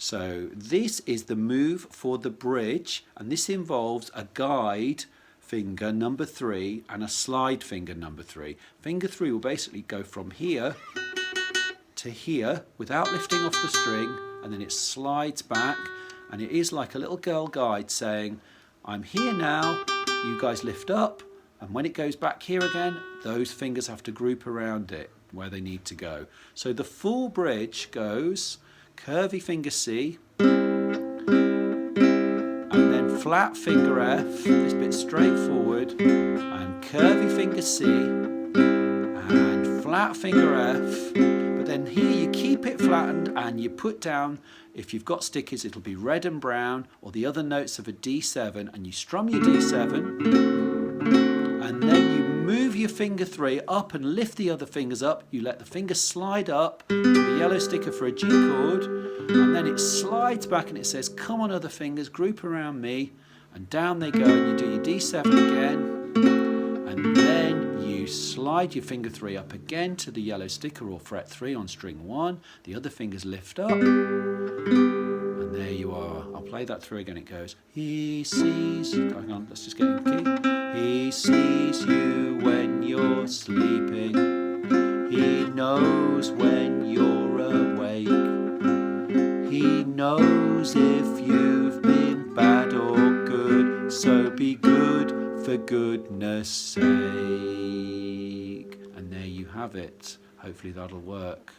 So this is the move for the bridge, and this involves a guide finger number 3 and a slide finger number 3. Finger 3 will basically go from here to here without lifting off the string, and then it slides back, and it is like a little girl guide saying, I'm here now, you guys lift up, and when it goes back here again, those fingers have to group around it where they need to go. So the full bridge goes curvy finger C, and then flat finger F, this bit straight forward, and curvy finger C, and flat finger F. But then here you keep it flattened and you put down, if you've got stickers, it'll be red and brown, or the other notes of a D7, and you strum your D7, and then you move your finger 3 up and lift the other fingers up. You let the finger slide up to a yellow sticker for a G chord, and then it slides back and it says, come on other fingers, group around me, and down they go, and you do your D7 again, and then you slide your finger 3 up again to the yellow sticker or fret 3 on string 1, the other fingers lift up, and there you are. I'll play that through again. It goes, he sees, hang on, let's just get in the key. He sees you when you're sleeping, he knows when you're awake, he knows if you've been bad or good, so be good for goodness sake. And there you have it. Hopefully that'll work.